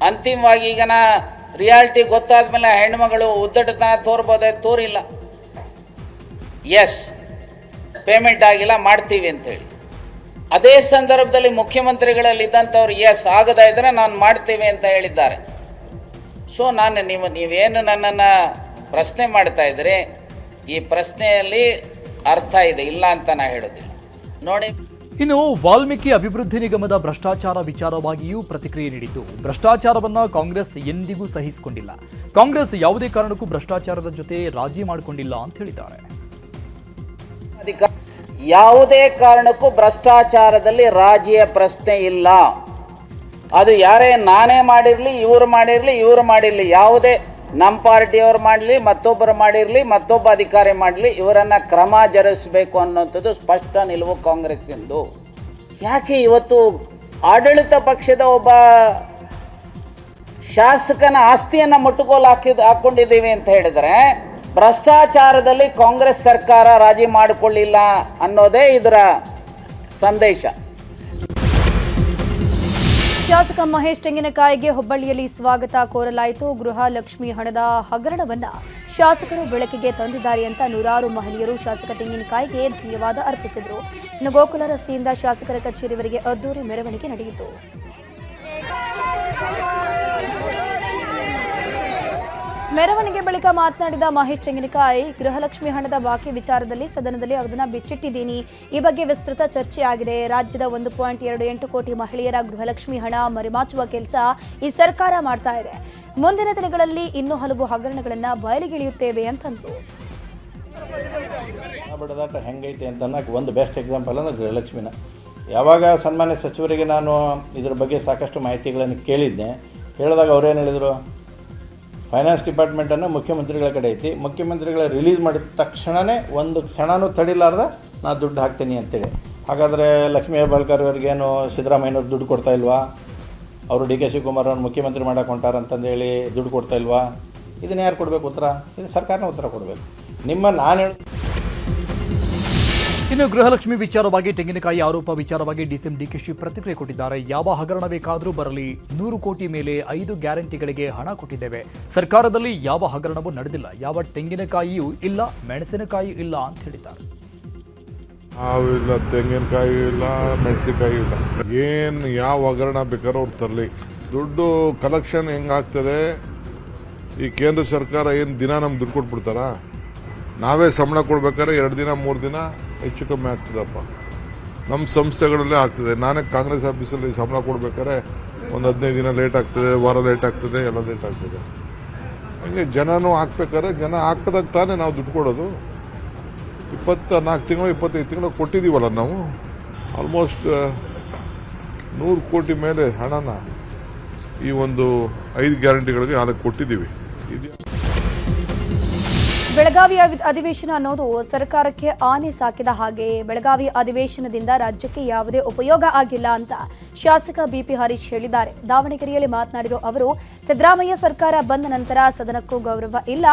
ಅಂತಿಮವಾಗಿ ಈಗ ರಿಯಾಲಿಟಿ ಗೊತ್ತಾದ ಮೇಲೆ ಹೆಣ್ಮಗಳು ಉದ್ದಟತನ ತೋರ್ಬೋದೇ? ತೋರಿಲ್ಲ. ಎಸ್, ಪೇಮೆಂಟ್ ಆಗಿಲ್ಲ, ಮಾಡ್ತೀವಿ ಅಂತೇಳಿ. ಅದೇ ಸಂದರ್ಭದಲ್ಲಿ ಮುಖ್ಯಮಂತ್ರಿಗಳಲ್ಲಿ ಇದ್ದಂಥವ್ರು ಎಸ್ ಆಗದ ಇದ್ದರೆ ನಾನು ಮಾಡ್ತೀವಿ ಅಂತ ಹೇಳಿದ್ದಾರೆ. ಸೊ ನೀವೇನು ನನ್ನನ್ನು ಪ್ರಶ್ನೆ ಮಾಡ್ತಾ ಇದ್ದೀರಿ, ಈ ಪ್ರಶ್ನೆಯಲ್ಲಿ ಅರ್ಥ ಇದೆ, ಇಲ್ಲ ಅಂತ ನಾ ಹೇಳೋದಿಲ್ಲ. ನೋಡಿ, ಇನ್ನು ವಾಲ್ಮೀಕಿ ಅಭಿವೃದ್ಧಿ ನಿಗಮದ ಭ್ರಷ್ಟಾಚಾರ ವಿಚಾರವಾಗಿಯೂ ಪ್ರತಿಕ್ರಿಯೆ ನೀಡಿದ್ದು, ಭ್ರಷ್ಟಾಚಾರವನ್ನ ಕಾಂಗ್ರೆಸ್ ಎಂದಿಗೂ ಸಹಿಸಿಕೊಂಡಿಲ್ಲ. ಕಾಂಗ್ರೆಸ್ ಯಾವುದೇ ಕಾರಣಕ್ಕೂ ಭ್ರಷ್ಟಾಚಾರದ ಜೊತೆ ರಾಜಿ ಮಾಡಿಕೊಂಡಿಲ್ಲ ಅಂತ ಹೇಳಿದ್ದಾರೆ. ಯಾವುದೇ ಕಾರಣಕ್ಕೂ ಭ್ರಷ್ಟಾಚಾರದಲ್ಲಿ ರಾಜಿಯ ಪ್ರಶ್ನೆ ಇಲ್ಲ. ಅದು ಯಾರೇ ನಾನೇ ಮಾಡಿರಲಿ, ಇವರು ಮಾಡಿರಲಿ, ಯಾವುದೇ ನಮ್ಮ ಪಾರ್ಟಿಯವರು ಮಾಡಲಿ, ಮತ್ತೊಬ್ಬರು ಮಾಡಿರಲಿ, ಮತ್ತೊಬ್ಬ ಅಧಿಕಾರಿ ಮಾಡಲಿ, ಇವರನ್ನು ಕ್ರಮ ಜರುಗಿಸಬೇಕು ಅನ್ನೋಂಥದ್ದು ಸ್ಪಷ್ಟ ನಿಲುವು ಕಾಂಗ್ರೆಸ್ಸಿಂದು. ಯಾಕೆ ಇವತ್ತು ಆಡಳಿತ ಪಕ್ಷದ ಒಬ್ಬ ಶಾಸಕನ ಆಸ್ತಿಯನ್ನು ಮುಟ್ಟುಗೋಲು ಹಾಕ್ಕೊಂಡಿದ್ದೀವಿ ಅಂತ ಹೇಳಿದರೆ, ಭ್ರಷ್ಟಾಚಾರದಲ್ಲಿ ಕಾಂಗ್ರೆಸ್ ಸರ್ಕಾರ ರಾಜಿ ಮಾಡಿಕೊಳ್ಳಿಲ್ಲ ಅನ್ನೋದೇ ಇದರ ಸಂದೇಶ. ಶಾಸಕ ಮಹೇಶ್ ತೆಂಗಿನಕಾಯಿಗೆ ಹುಬ್ಬಳ್ಳಿಯಲ್ಲಿ ಸ್ವಾಗತ ಕೋರಲಾಯಿತು. ಗೃಹಲಕ್ಷ್ಮಿ ಹಣದ ಹಗರಣವನ್ನ ಶಾಸಕರು ಬೆಳಕಿಗೆ ತಂದಿದ್ದಾರೆ ಅಂತ ನೂರಾರು ಮಹಿಳೆಯರು ಶಾಸಕ ತೆಂಗಿನಕಾಯಿಗೆ ಧನ್ಯವಾದ ಅರ್ಪಿಸಿದರು. ಇನ್ನು ಗೋಕುಲ ರಸ್ತೆಯಿಂದ ಶಾಸಕರ ಕಚೇರಿವರೆಗೆ ಅದ್ದೂರಿ ಮೆರವಣಿಗೆ ನಡೆಯಿತು. ಮೆರವಣಿಗೆ ಬಳಿಕ ಮಾತನಾಡಿದ ಮಹೇಶ್ ತೆಂಗಿನಕಾಯಿ, ಗೃಹಲಕ್ಷ್ಮಿ ಹಣದ ಬಾಕಿ ವಿಚಾರದಲ್ಲಿ ಸದನದಲ್ಲಿ ಅದನ್ನು ಬಿಚ್ಚಿಟ್ಟಿದ್ದೀನಿ. ಈ ಬಗ್ಗೆ ವಿಸ್ತೃತ ಚರ್ಚೆ ಆಗಿದೆ. ರಾಜ್ಯದ 1.28 ಕೋಟಿ ಮಹಿಳೆಯರ ಗೃಹಲಕ್ಷ್ಮಿ ಹಣ ಮರೆಮಾಚುವ ಕೆಲಸ ಈ ಸರ್ಕಾರ ಮಾಡ್ತಾ ಇದೆ. ಮುಂದಿನ ದಿನಗಳಲ್ಲಿ ಇನ್ನೂ ಹಲವು ಹಗರಣಗಳನ್ನು ಬಯಲಿಗಿಳಿಯುತ್ತೇವೆ ಅಂತಂದ್ರು. ಬಡದಾಟ ಹೆಂಗೈತೆ ಅಂತ ಅನ್ನೋಕೆ ಒಂದು ಬೆಸ್ಟ್ ಎಕ್ಸಾಂಪಲ್ ಅಂದರೆ ಗೃಹಲಕ್ಷ್ಮಿನ. ಯಾವಾಗ ಸನ್ಮಾನ್ಯ ಸಚಿವರಿಗೆ ನಾನು ಇದ್ರ ಬಗ್ಗೆ ಸಾಕಷ್ಟು ಮಾಹಿತಿಗಳನ್ನು ಕೇಳಿದ್ದೆ, ಹೇಳಿದಾಗ ಅವ್ರೇನು ಹೇಳಿದರು, ಫೈನಾನ್ಸ್ ಡಿಪಾರ್ಟ್ಮೆಂಟನ್ನು ಮುಖ್ಯಮಂತ್ರಿಗಳ ಕಡೆ ಐತಿ, ಮುಖ್ಯಮಂತ್ರಿಗಳ ರಿಲೀಸ್ ಮಾಡಿದ ತಕ್ಷಣವೇ ಒಂದು ಕ್ಷಣನೂ ತಡಿಲಾರ್ದ ನಾನು ದುಡ್ಡು ಹಾಕ್ತೀನಿ ಅಂತೇಳಿ. ಹಾಗಾದರೆ ಲಕ್ಷ್ಮೀ ಹೆಬ್ಬಾಳ್ಕರ್ ಅವ್ರಿಗೇನು ಸಿದ್ದರಾಮಯ್ಯನವ್ರು ದುಡ್ಡು ಕೊಡ್ತಾ ಇಲ್ವಾ? ಅವರು ಡಿ ಕೆ ಶಿವಕುಮಾರ್ ಅವ್ರನ್ನ ಮುಖ್ಯಮಂತ್ರಿ ಮಾಡಕ್ಕೆ ಹೊಂಟಾರಂತಂದೇಳಿ ದುಡ್ಡು ಕೊಡ್ತಾ ಇಲ್ವಾ? ಇದನ್ನು ಯಾರು ಕೊಡಬೇಕು ಉತ್ತರ? ಇದು ಸರ್ಕಾರನೇ ಉತ್ತರ ಕೊಡಬೇಕು. ನಾನು ಇನ್ನು ಗೃಹಲಕ್ಷ್ಮಿ ವಿಚಾರವಾಗಿ ತೆಂಗಿನಕಾಯಿ ಆರೋಪ ವಿಚಾರವಾಗಿ ಡಿಸಿಎಂ ಡಿಕೆಶಿ ಪ್ರತಿಕ್ರಿಯೆ ಕೊಟ್ಟಿದ್ದಾರೆ. ಯಾವ ಹಗರಣ ಬೇಕಾದರೂ ಬರಲಿ, 100 ಕೋಟಿ ಮೇಲೆ 5 ಗ್ಯಾರಂಟಿಗಳಿಗೆ ಹಣ ಕೊಟ್ಟಿದ್ದೇವೆ. ಸರ್ಕಾರದಲ್ಲಿ ಯಾವ ಹಗರಣವೂ ನಡೆದಿಲ್ಲ, ಯಾವ ತೆಂಗಿನಕಾಯಿಯೂ ಇಲ್ಲ, ಮೆಣಸಿನಕಾಯಿಯೂ ಇಲ್ಲ ಅಂತ ಹೇಳಿದ್ದಾರೆ. ಇಲ್ಲ, ತೆಂಗಿನಕಾಯಿ ಇಲ್ಲ, ಮೆಣಸಿನಕಾಯಿ ಇಲ್ಲ, ಏನು ಯಾವ ಹಗರಣ ಬೇಕಾದ್ರೂ ಅವ್ರು ತರಲಿ. ದುಡ್ಡು ಕಲೆಕ್ಷನ್ ಹೆಂಗಾಗ್ತದೆ, ಈ ಕೇಂದ್ರ ಸರ್ಕಾರ ಏನು ದಿನ ನಮ್ಗೆ ದುಡ್ಡು ಕೊಟ್ಬಿಡ್ತಾರ? ನಾವೇ ಸಂಬಳ ಕೊಡ್ಬೇಕಾದ್ರೆ 2 ದಿನ 3 ದಿನ ಹೆಚ್ಚು ಕಮ್ಮಿ ಆಗ್ತದಪ್ಪ. ನಮ್ಮ ಸಂಸ್ಥೆಗಳಲ್ಲೇ ಆಗ್ತದೆ. ನಾನೇ ಕಾಂಗ್ರೆಸ್ ಆಫೀಸಲ್ಲಿ ಸಂಬಳ ಕೊಡ್ಬೇಕಾದ್ರೆ ಒಂದು 15 ದಿನ ಲೇಟ್ ಆಗ್ತದೆ, ವಾರ ಲೇಟ್ ಆಗ್ತದೆ, ಎಲ್ಲ ಲೇಟ್ ಆಗ್ತದೆ. ಹಂಗೆ ಜನನೂ ಹಾಕ್ಬೇಕಾದ್ರೆ ಜನ ಹಾಕಿದಾಗ ತಾನೇ ನಾವು ದುಡ್ಡು ಕೊಡೋದು. 24 ತಿಂಗಳು 25 ತಿಂಗಳು ಕೊಟ್ಟಿದ್ದೀವಲ್ಲ ನಾವು. ಆಲ್ಮೋಸ್ಟ್ 100 ಕೋಟಿ ಮೇಲೆ ಹಣನ ಈ ಒಂದು 5 ಗ್ಯಾರಂಟಿಗಳಿಗೆ ಹಾಲಕ್ಕೆ ಕೊಟ್ಟಿದ್ದೀವಿ. ಬೆಳಗಾವಿ ಅಧಿವೇಶನ ಅನ್ನೋದು ಸರ್ಕಾರಕ್ಕೆ ಆನೆ ಸಾಕಿದ ಹಾಗೆ. ಬೆಳಗಾವಿ ಅಧಿವೇಶನದಿಂದ ರಾಜ್ಯಕ್ಕೆ ಯಾವುದೇ ಉಪಯೋಗ ಆಗಿಲ್ಲ ಅಂತ ಶಾಸಕ ಬಿಪಿ ಹರೀಶ್ ಹೇಳಿದ್ದಾರೆ. ದಾವಣಗೆರೆಯಲ್ಲಿ ಮಾತನಾಡಿರುವ ಅವರು, ಸಿದ್ದರಾಮಯ್ಯ ಸರ್ಕಾರ ಬಂದ ನಂತರ ಸದನಕ್ಕೂ ಗೌರವ ಇಲ್ಲ,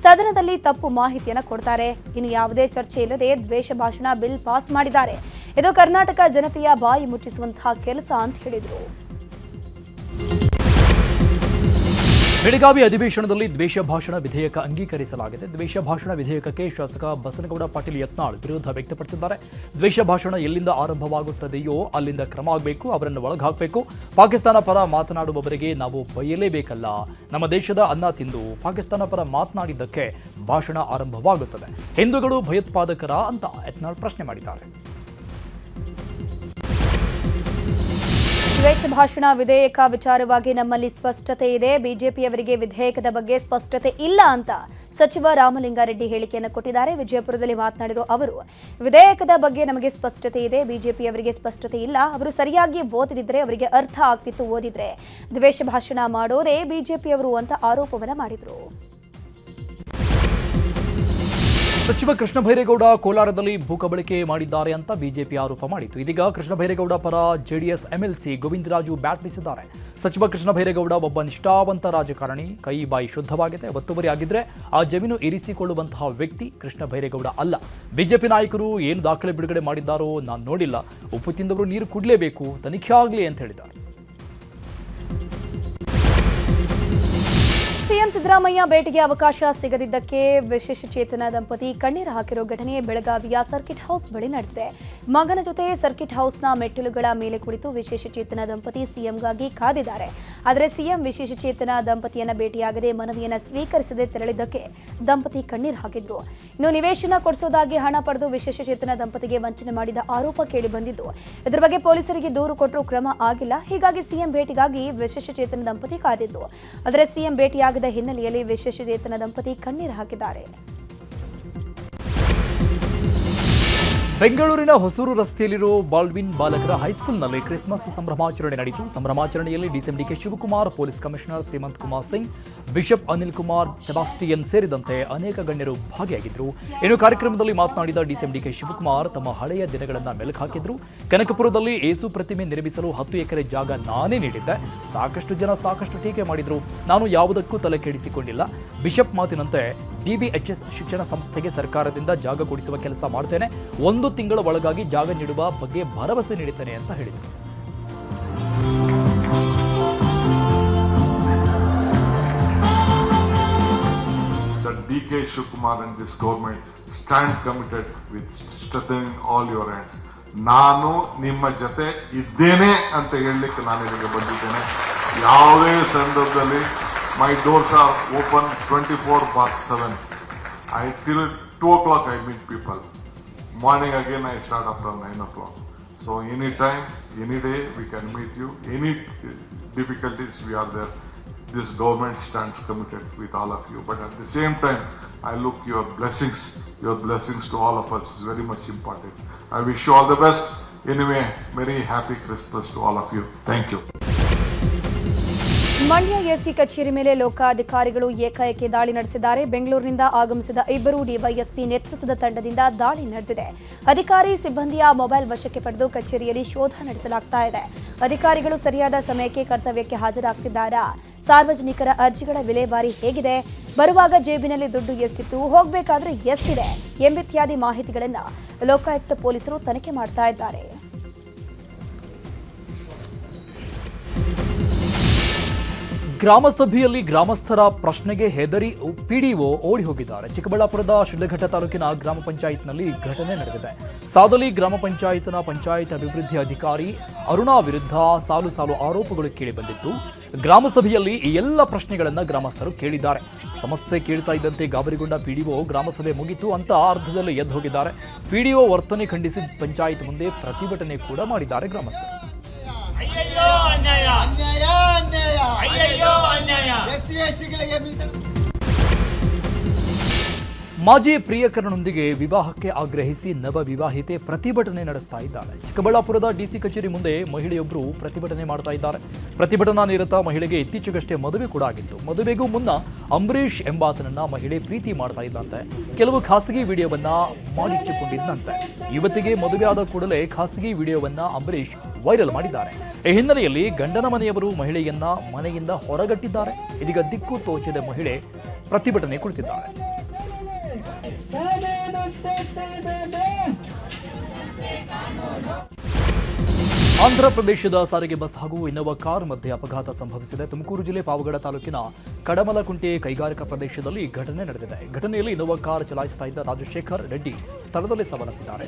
ಸದನದಲ್ಲಿ ತಪ್ಪು ಮಾಹಿತಿಯನ್ನು ಕೊಡ್ತಾರೆ. ಇನ್ನು ಯಾವುದೇ ಚರ್ಚೆ ಇಲ್ಲದೆ ದ್ವೇಷ ಭಾಷಣ ಬಿಲ್ ಪಾಸ್ ಮಾಡಿದ್ದಾರೆ. ಇದು ಕರ್ನಾಟಕ ಜನತೆಯ ಬಾಯಿ ಮುಚ್ಚಿಸುವಂತಹ ಕೆಲಸ ಅಂತ ಹೇಳಿದರು. ಬೆಳಗಾವಿ ಅಧಿವೇಶನದಲ್ಲಿ ದ್ವೇಷ ಭಾಷಣ ವಿಧೇಯಕ ಅಂಗೀಕರಿಸಲಾಗಿದೆ. ದ್ವೇಷ ಭಾಷಣ ವಿಧೇಯಕಕ್ಕೆ ಶಾಸಕ ಬಸನಗೌಡ ಪಾಟೀಲ್ ಯತ್ನಾಳ್ ವಿರೋಧ ವ್ಯಕ್ತಪಡಿಸಿದ್ದಾರೆ. ದ್ವೇಷ ಭಾಷಣ ಎಲ್ಲಿಂದ ಆರಂಭವಾಗುತ್ತದೆಯೋ ಅಲ್ಲಿಂದ ಕ್ರಮ ಆಗಬೇಕು, ಅವರನ್ನು ಒಳಗಾಕಬೇಕು. ಪಾಕಿಸ್ತಾನ ಪರ ಮಾತನಾಡುವವರಿಗೆ ನಾವು ಬೈಯಲೇಬೇಕಲ್ಲ. ನಮ್ಮ ದೇಶದ ಅನ್ನ ತಿಂದು ಪಾಕಿಸ್ತಾನ ಪರ ಮಾತನಾಡಿದ್ದಕ್ಕೆ ಭಾಷಣ ಆರಂಭವಾಗುತ್ತದೆ. ಹಿಂದೂಗಳು ಭಯೋತ್ಪಾದಕರ ಅಂತ ಯತ್ನಾಳ್ ಪ್ರಶ್ನೆ ಮಾಡಿದ್ದಾರೆ. ದ್ವೇಷ ಭಾಷಣ ವಿಧೇಯಕ ವಿಚಾರವಾಗಿ ನಮ್ಮಲ್ಲಿ ಸ್ಪಷ್ಟತೆ ಇದೆ. ಬಿಜೆಪಿಯವರಿಗೆ ವಿಧೇಯಕದ ಬಗ್ಗೆ ಸ್ಪಷ್ಟತೆ ಇಲ್ಲ ಅಂತ ಸಚಿವ ರಾಮಲಿಂಗಾರೆಡ್ಡಿ ಹೇಳಿಕೆಯನ್ನು ಕೊಟ್ಟಿದ್ದಾರೆ. ವಿಜಯಪುರದಲ್ಲಿ ಮಾತನಾಡಿರುವ ಅವರು, ವಿಧೇಯಕದ ಬಗ್ಗೆ ನಮಗೆ ಸ್ಪಷ್ಟತೆ ಇದೆ, ಬಿಜೆಪಿಯವರಿಗೆ ಸ್ಪಷ್ಟತೆ ಇಲ್ಲ. ಅವರು ಸರಿಯಾಗಿ ಓದಿದ್ರೆ ಅವರಿಗೆ ಅರ್ಥ ಆಗ್ತಿತ್ತು, ಓದಿದ್ರೆ. ದ್ವೇಷ ಭಾಷಣ ಮಾಡೋದೇ ಬಿಜೆಪಿಯವರು ಅಂತ ಆರೋಪವನ್ನು ಮಾಡಿದರು. ಸಚಿವ ಕೃಷ್ಣ ಬೈರೇಗೌಡ ಕೋಲಾರದಲ್ಲಿ ಭೂಕಬಳಿಕೆ ಮಾಡಿದ್ದಾರೆ ಅಂತ ಬಿಜೆಪಿ ಆರೋಪ ಮಾಡಿತು. ಇದೀಗ ಕೃಷ್ಣ ಬೈರೇಗೌಡ ಪರ ಜೆಡಿಎಸ್ ಎಂಎಲ್ಸಿ ಗೋವಿಂದರಾಜು ಬ್ಯಾಟ್ ಬೀಸಿದ್ದಾರೆ. ಸಚಿವ ಕೃಷ್ಣ ಬೈರೇಗೌಡ ಒಬ್ಬ ನಿಷ್ಠಾವಂತ ರಾಜಕಾರಣಿ, ಕೈ ಬಾಯಿ ಶುದ್ಧವಾಗಿದೆ. ಒತ್ತುವರಿ ಆಗಿದ್ರೆ ಆ ಜಮೀನು ಇರಿಸಿಕೊಳ್ಳುವಂತಹ ವ್ಯಕ್ತಿ ಕೃಷ್ಣ ಬೈರೇಗೌಡ ಅಲ್ಲ. ಬಿಜೆಪಿ ನಾಯಕರು ಏನು ದಾಖಲೆ ಬಿಡುಗಡೆ ಮಾಡಿದ್ದಾರೋ ನಾನು ನೋಡಿಲ್ಲ. ಉಪ್ಪು ತಿಂದವರು ನೀರು ಕುಡಲೇಬೇಕು, ತನಿಖೆ ಆಗಲಿ ಅಂತ ಹೇಳಿದ್ದಾರೆ. ಸಿಎಂ ಸಿದ್ದರಾಮಯ್ಯ ಭೇಟಿಗೆ ಅವಕಾಶ ಸಿಗದಿದ್ದಕ್ಕೆ ವಿಶೇಷಚೇತನ ದಂಪತಿ ಕಣ್ಣೀರು ಹಾಕಿರೋ ಘಟನೆ ಬೆಳಗಾವಿಯ ಸರ್ಕಿಟ್ ಹೌಸ್ ಬಳಿ ನಡೆದಿದೆ. ಮಗನ ಜೊತೆ ಸರ್ಕಿಟ್ ಹೌಸ್ನ ಮೆಟ್ಟಿಲುಗಳ ಮೇಲೆ ಕುಳಿತು ವಿಶೇಷಚೇತನ ದಂಪತಿ ಸಿಎಂಗಾಗಿ ಕಾದಿದ್ದಾರೆ. ಆದರೆ ಸಿಎಂ ವಿಶೇಷಚೇತನ ದಂಪತಿಯನ್ನ ಭೇಟಿಯಾಗದೆ ಮನವಿಯನ್ನ ಸ್ವೀಕರಿಸದೆ ತೆರಳಿದ್ದಕ್ಕೆ ದಂಪತಿ ಕಣ್ಣೀರು ಹಾಕಿದ್ರು. ಇನ್ನು ನಿವೇಶನ ಕೊಡಿಸೋದಾಗಿ ಹಣ ಪಡೆದು ವಿಶೇಷಚೇತನ ದಂಪತಿಗೆ ವಂಚನೆ ಮಾಡಿದ ಆರೋಪ ಕೇಳಿಬಂದಿದ್ದು, ಇದರ ಬಗ್ಗೆ ಪೊಲೀಸರಿಗೆ ದೂರು ಕೊಟ್ಟರೂ ಕ್ರಮ ಆಗಿಲ್ಲ. ಹೀಗಾಗಿ ಸಿಎಂ ಭೇಟಿಗಾಗಿ ವಿಶೇಷಚೇತನ ದಂಪತಿ ಕಾದಿದ್ರು. ಆದರೆ ಸಿಎಂ ಭೇಟಿಯಾಗದ ಹಿನ್ನೆಲೆಯಲ್ಲಿ ವಿಶೇಷಚೇತನ ದಂಪತಿ ಕಣ್ಣೀರು ಹಾಕಿದ್ದಾರೆ. ಬೆಂಗಳೂರಿನ ಹೊಸೂರು ರಸ್ತೆಯಲ್ಲಿರೋ ಬಾಲ್ವಿನ್ ಬಾಲಕರ ಹೈಸ್ಕೂಲ್ನಲ್ಲಿ ಕ್ರಿಸ್ಮಸ್ ಸಂಭ್ರಮಾಚರಣೆ ನಡೆಯಿತು. ಸಂಭ್ರಮಾಚರಣೆಯಲ್ಲಿ DCM DK Shivakumar, police commissioner Hemant Kumar Singh, bishop Anil Kumar, Sebastian ಸೇರಿದಂತೆ ಅನೇಕ ಗಣ್ಯರು ಭಾಗಿಯಾಗಿದ್ದರು. ಇನ್ನು ಕಾರ್ಯಕ್ರಮದಲ್ಲಿ ಮಾತನಾಡಿದ ಡಿಸಿಎಂ ಡಿಕೆ ಶಿವಕುಮಾರ್ ತಮ್ಮ ಹಳೆಯ ದಿನಗಳನ್ನು ಮೆಲುಕು ಹಾಕಿದ್ರು. ಕನಕಪುರದಲ್ಲಿ ಏಸು ಪ್ರತಿಮೆ ನಿರ್ಮಿಸಲು 10 ಎಕರೆ ಜಾಗ ನಾನೇ ನೀಡಿದ್ದೆ. ಸಾಕಷ್ಟು ಜನ ಸಾಕಷ್ಟು ಟೀಕೆ ಮಾಡಿದ್ರು. ನಾನು ಯಾವುದಕ್ಕೂ ತಲೆ ಕೆಡಿಸಿಕೊಂಡಿಲ್ಲ. ಬಿಷಪ್ ಮಾತಿನಂತೆ ಡಿಬಿಎಚ್ಎಸ್ ಶಿಕ್ಷಣ ಸಂಸ್ಥೆಗೆ ಸರ್ಕಾರದಿಂದ ಜಾಗ ಕೊಡಿಸುವ ಕೆಲಸ ಮಾಡ್ತೇನೆ. 1 ತಿಂಗಳ ಒಳಗಾಗಿ ಜಾಗ ನೀಡುವ ಬಗ್ಗೆ ಭರವಸೆ ನೀಡುತ್ತೇನೆ ಅಂತ ಹೇಳಿದರು. DK Shivakumar and this government stand committed with strengthening all your hands. ನಾನು ನಿಮ್ಮ ಜೊತೆ ಇದ್ದೇನೆ ಅಂತ ಹೇಳಲಿಕ್ಕೆ ನಾನು ಇಲ್ಲಿಗೆ ಬಂದಿದ್ದೇನೆ. ಯಾವುದೇ ಸಂದರ್ಭದಲ್ಲಿ ಮೈ doors R open 24/7. Till 2 o'clock I meet people. Morning again I start up from 9 o'clock. So anytime, any day we can meet you. Any difficulties we are there. This government stands committed with all of you. But at the same time, I look your blessings to all of us is very much important. I wish you all the best. Anyway, very happy Christmas to all of you. Thank you. Mandya AC ಕಚೇರಿ ಮೇಲೆ ಲೋಕಾಧಿಕಾರಿಗಳು ಏಕಾಏಕಿ ದಾಳಿ ನಡೆಸಿದ್ದಾರೆ. ಬೆಂಗಳೂರಿನಿಂದ ಆಗಮಿಸಿದ 2 ಡಿವೈಎಸ್ಪಿ ನೇತೃತ್ವದ ತಂಡದಿಂದ ದಾಳಿ ನಡೆದಿದೆ. ಅಧಿಕಾರಿ ಸಿಬ್ಬಂದಿಯ ಮೊಬೈಲ್ ವಶಕ್ಕೆ ಪಡೆದು ಕಚೇರಿಯಲ್ಲಿ ಶೋಧ ನಡೆಸಲಾಗ್ತಾ ಇದೆ. ಅಧಿಕಾರಿಗಳು ಸರಿಯಾದ ಸಮಯಕ್ಕೆ ಕರ್ತವ್ಯಕ್ಕೆ ಹಾಜರಾಗ್ತಿದ್ದಾರಾ? ಸಾರ್ವಜನಿಕರ ಅರ್ಜಿಗಳ ವಿಲೇವಾರಿ ಹೇಗಿದೆ? ಬರುವಾಗ ಜೇಬಿನಲ್ಲಿ ದುಡ್ಡು ಎಷ್ಟಿತ್ತು, ಹೋಗಬೇಕಾದ್ರೆ ಎಷ್ಟಿದೆ ಎಂಬಿತ್ಯಾದಿ ಮಾಹಿತಿಗಳನ್ನು ಲೋಕಾಯುಕ್ತ ಪೊಲೀಸರು ತನಿಖೆ ಮಾಡ್ತಾ ಇದ್ದಾರೆ. ಗ್ರಾಮ ಸಭೆಯಲ್ಲಿ ಗ್ರಾಮಸ್ಥರ ಪ್ರಶ್ನೆಗೆ ಹೆದರಿ ಪಿಡಿಒ ಓಡಿ ಹೋಗಿದ್ದಾರೆ. ಚಿಕ್ಕಬಳ್ಳಾಪುರದ ಶಿಡ್ಲಘಟ್ಟ ತಾಲೂಕಿನ ಗ್ರಾಮ ಪಂಚಾಯತ್ನಲ್ಲಿ ಘಟನೆ ನಡೆದಿದೆ. ಸಾದಲಿ ಗ್ರಾಮ ಪಂಚಾಯತ್ನ ಪಂಚಾಯತ್ ಅಭಿವೃದ್ಧಿ ಅಧಿಕಾರಿ ಅರುಣಾ ವಿರುದ್ಧ ಸಾಲು ಆರೋಪಗಳು ಕೇಳಿಬಂದಿತ್ತು. ಗ್ರಾಮ ಸಭೆಯಲ್ಲಿ ಈ ಎಲ್ಲ ಪ್ರಶ್ನೆಗಳನ್ನು ಗ್ರಾಮಸ್ಥರು ಕೇಳಿದ್ದಾರೆ. ಸಮಸ್ಯೆ ಕೇಳ್ತಾ ಇದ್ದಂತೆ ಗಾಬರಿಗೊಂಡ ಪಿಡಿಒ ಗ್ರಾಮಸಭೆ ಮುಗಿತು ಅಂತ ಅರ್ಧದಲ್ಲಿ ಎದ್ದು ಹೋಗಿದ್ದಾರೆ. ಪಿಡಿಒ ವರ್ತನೆ ಖಂಡಿಸಿ ಪಂಚಾಯತ್ ಮುಂದೆ ಪ್ರತಿಭಟನೆ ಕೂಡ ಮಾಡಿದ್ದಾರೆ ಗ್ರಾಮಸ್ಥರು. ಮಾಜಿ ಪ್ರಿಯಕರನೊಂದಿಗೆ ವಿವಾಹಕ್ಕೆ ಆಗ್ರಹಿಸಿ ನವ ವಿವಾಹಿತೆ ಪ್ರತಿಭಟನೆ ನಡೆಸ್ತಾ ಇದ್ದಾರೆ. ಚಿಕ್ಕಬಳ್ಳಾಪುರದ ಡಿಸಿ ಕಚೇರಿ ಮುಂದೆ ಮಹಿಳೆಯೊಬ್ಬರು ಪ್ರತಿಭಟನೆ ಮಾಡ್ತಾ ಇದ್ದಾರೆ. ಪ್ರತಿಭಟನಾ ನಿರತ ಮಹಿಳೆಗೆ ಇತ್ತೀಚೆಗಷ್ಟೇ ಮದುವೆ ಕೂಡ ಆಗಿತ್ತು. ಮದುವೆಗೂ ಮುನ್ನ ಅಂಬರೀಷ್ ಎಂಬಾತನನ್ನ ಮಹಿಳೆ ಪ್ರೀತಿ ಮಾಡ್ತಾ ಇದ್ದಂತೆ. ಕೆಲವು ಖಾಸಗಿ ವಿಡಿಯೋವನ್ನ ಮಾಡಿಟ್ಟುಕೊಂಡಿದ್ದಂತೆ. ಯುವತಿಗೆ ಮದುವೆ ಆದ ಕೂಡಲೇ ಖಾಸಗಿ ವಿಡಿಯೋವನ್ನ ಅಂಬರೀಷ್ ವೈರಲ್ ಮಾಡಿದ್ದಾರೆ. ಈ ಹಿನ್ನೆಲೆಯಲ್ಲಿ ಗಂಡನ ಮನೆಯವರು ಮಹಿಳೆಯನ್ನ ಮನೆಯಿಂದ ಹೊರಗಟ್ಟಿದ್ದಾರೆ. ಇದೀಗ ದಿಕ್ಕು ತೋಚದ ಮಹಿಳೆ ಪ್ರತಿಭಟನೆ ಕುಳಿತಿದ್ದಾರೆ. ಆಂಧ್ರಪ್ರದೇಶದ ಸಾರಿಗೆ ಬಸ್ ಹಾಗೂ ಇನ್ನೋವಾ ಕಾರ್ ಮಧ್ಯೆ ಅಪಘಾತ ಸಂಭವಿಸಿದೆ. ತುಮಕೂರು ಜಿಲ್ಲೆ ಪಾವಗಡ ತಾಲೂಕಿನ ಕಡಮಲಕುಂಟೆ ಕೈಗಾರಿಕಾ ಪ್ರದೇಶದಲ್ಲಿ ಘಟನೆ ನಡೆದಿದೆ. ಘಟನೆಯಲ್ಲಿ ಇನ್ನೋವಾ ಕಾರ್ ಚಲಾಯಿಸ್ತಾ ಇದ್ದ ರಾಜಶೇಖರ್ ರೆಡ್ಡಿ ಸ್ಥಳದಲ್ಲೇ ಸಾವನ್ನಪ್ಪಿದ್ದಾರೆ.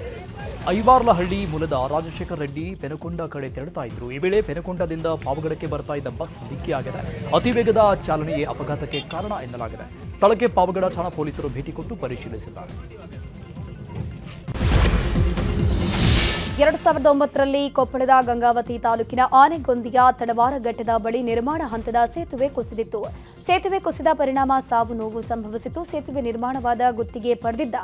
ಐವಾರ್ಲಹಳ್ಳಿ ಮೂಲದ ರಾಜಶೇಖರ್ ರೆಡ್ಡಿ ಪೆನಕೊಂಡ ಕಡೆ ತೆರಳುತ್ತಾ ಇದ್ರು. ಈ ವೇಳೆ ಪೆನಕೊಂಡದಿಂದ ಪಾವಗಡಕ್ಕೆ ಬರ್ತಾ ಇದ್ದ ಬಸ್ ಡಿಕ್ಕಿಯಾಗಿದೆ. ಅತಿವೇಗದ ಚಾಲನೆಯೇ ಅಪಘಾತಕ್ಕೆ ಕಾರಣ ಎನ್ನಲಾಗಿದೆ. ಸ್ಥಳಕ್ಕೆ ಪಾವಗಡ ಠಾಣಾ ಪೊಲೀಸರು ಭೇಟಿ ಕೊಟ್ಟು ಪರಿಶೀಲಿಸಿದ್ದಾರೆ. 2009ರಲ್ಲಿ ಕೊಪ್ಪಳದ ಗಂಗಾವತಿ ತಾಲೂಕಿನ ಆನೆಗೊಂದಿಯ ತಡವಾರ ಘಟ್ಟದ ಬಳಿ ನಿರ್ಮಾಣ ಹಂತದ ಸೇತುವೆ ಕುಸಿದಿತ್ತು. ಸೇತುವೆ ಕುಸಿದ ಪರಿಣಾಮ ಸಾವು ನೋವು ಸಂಭವಿಸಿತು. ಸೇತುವೆ ನಿರ್ಮಾಣವಾದ ಗುತ್ತಿಗೆ ಪಡೆದಿದ್ದ